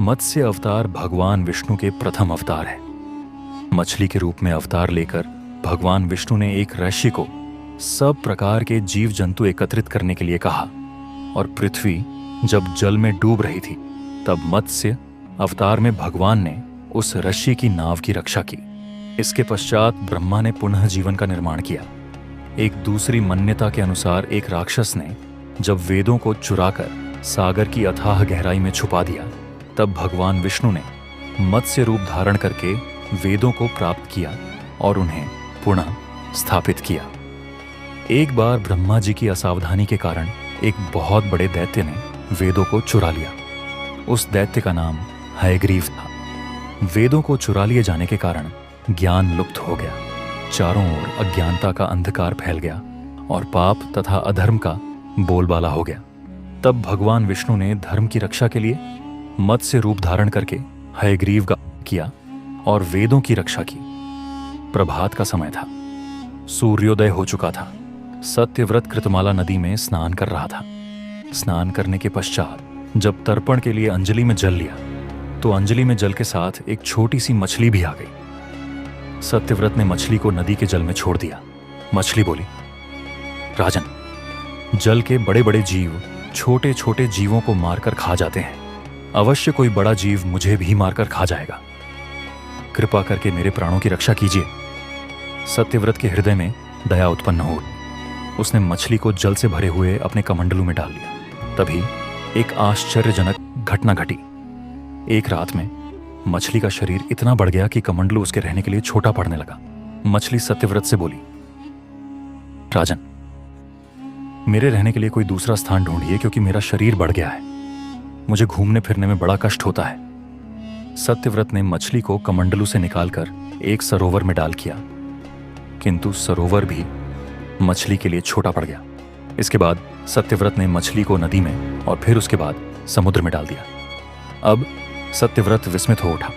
मत्स्य अवतार भगवान विष्णु के प्रथम अवतार है। मछली के रूप में अवतार लेकर भगवान विष्णु ने एक ऋषि को सब प्रकार के जीव जंतु एकत्रित करने के लिए कहा, और पृथ्वी जब जल में डूब रही थी तब मत्स्य अवतार में भगवान ने उस ऋषि की नाव की रक्षा की। इसके पश्चात ब्रह्मा ने पुनः जीवन का निर्माण किया। एक दूसरी मान्यता के अनुसार एक राक्षस ने जब वेदों को चुराकर सागर की अथाह गहराई में छुपा दिया, तब भगवान विष्णु ने मत्स्य रूप धारण करके वेदों को प्राप्त किया और उन्हें पुनः स्थापित किया। एक बार ब्रह्मा जी की असावधानी के कारण एक बहुत बड़े दैत्य ने वेदों को चुरा लिया। उस दैत्य का नाम हयग्रीव था। वेदों को चुरा लिए जाने के कारण ज्ञान लुप्त हो गया, चारों ओर अज्ञानता का अंधकार फैल गया और पाप तथा अधर्म का बोलबाला हो गया। तब भगवान विष्णु ने धर्म की रक्षा के लिए मत्स्य रूप धारण करके हयग्रीव का किया और वेदों की रक्षा की। प्रभात का समय था, सूर्योदय हो चुका था। सत्यव्रत कृतमाला नदी में स्नान कर रहा था। स्नान करने के पश्चात जब तर्पण के लिए अंजलि में जल लिया तो अंजलि में जल के साथ एक छोटी सी मछली भी आ गई। सत्यव्रत ने मछली को नदी के जल में छोड़ दिया। मछली बोली, राजन, जल के बड़े बड़े जीव छोटे छोटे जीवों को मारकर खा जाते हैं। अवश्य कोई बड़ा जीव मुझे भी मारकर खा जाएगा। कृपा करके मेरे प्राणों की रक्षा कीजिए। सत्यव्रत के हृदय में दया उत्पन्न हो। उसने मछली को जल से भरे हुए अपने कमंडलू में डाल लिया। तभी एक आश्चर्यजनक घटना घटी। एक रात में मछली का शरीर इतना बढ़ गया कि कमंडलू उसके रहने के लिए छोटा पड़ने लगा। मछली सत्यव्रत से बोली, राजन, मेरे रहने के लिए कोई दूसरा स्थान ढूंढिए, क्योंकि मेरा शरीर बढ़ गया है। मुझे घूमने फिरने में बड़ा कष्ट होता है। सत्यव्रत ने मछली को कमंडलू से निकालकर एक सरोवर में डाल किया, किंतु सरोवर भी मछली के लिए छोटा पड़ गया। इसके बाद सत्यव्रत ने मछली को नदी में और फिर उसके बाद समुद्र में डाल दिया। अब सत्यव्रत विस्मित हो उठा।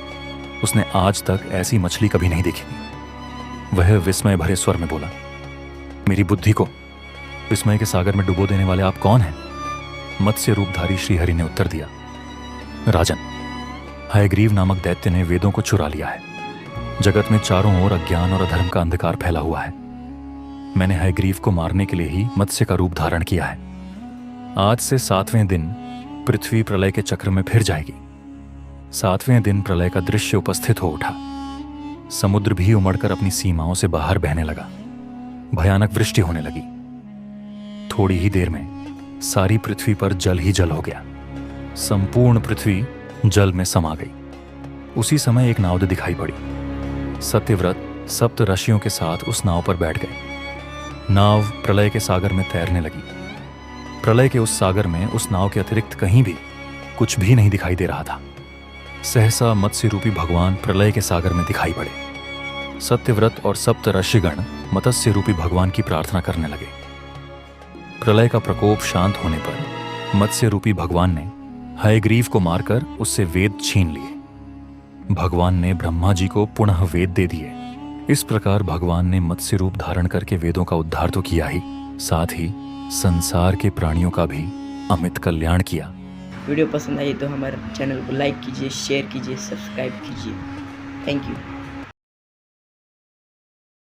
उसने आज तक ऐसी मछली कभी नहीं देखी थी। वह विस्मय भरे स्वर में बोला, मेरी बुद्धि को विस्मय के सागर में डुबो देने वाले आप कौन हैं? मत्स्य रूपधारी श्रीहरि ने उत्तर दिया, राजन, हयग्रीव नामक दैत्य ने वेदों को चुरा लिया है। जगत में चारों ओर अज्ञान और अधर्म का अंधकार फैला हुआ है। मैंने हयग्रीव को मारने के लिए ही मत्स्य का रूप धारण किया है। आज से 7वें दिन पृथ्वी प्रलय के चक्र में फिर जाएगी। 7वें दिन प्रलय का दृश्य उपस्थित हो उठा। समुद्र भी उमड़कर अपनी सीमाओं से बाहर बहने लगा। भयानक वृष्टि होने लगी। थोड़ी ही देर में सारी पृथ्वी पर जल ही जल हो गया। संपूर्ण पृथ्वी जल में समा गई। उसी समय एक नाव दिखाई पड़ी। सत्यव्रत सप्त ऋषियों के साथ उस नाव पर बैठ गए। नाव प्रलय के सागर में तैरने लगी। प्रलय के उस सागर में उस नाव के अतिरिक्त कहीं भी कुछ भी नहीं दिखाई दे रहा था। सहसा मत्स्य रूपी भगवान प्रलय के सागर में दिखाई पड़े। सत्यव्रत और सप्त ऋषिगण मत्स्य रूपी भगवान की प्रार्थना करने लगे। प्रलय का प्रकोप शांत होने पर मत्स्य रूपी भगवान ने हयग्रीव को मारकर उससे वेद छीन लिए। भगवान ने ब्रह्मा जी को पुनः वेद दे दिए। इस प्रकार भगवान ने मत्स्य रूप धारण करके वेदों का उद्धार तो किया ही, साथ ही संसार के प्राणियों का भी अमित कल्याण किया। वीडियो पसंद आई तो हमारे चैनल को लाइक कीजिए, शेयर कीजिए, सब्सक्राइब कीजिए। Thank you.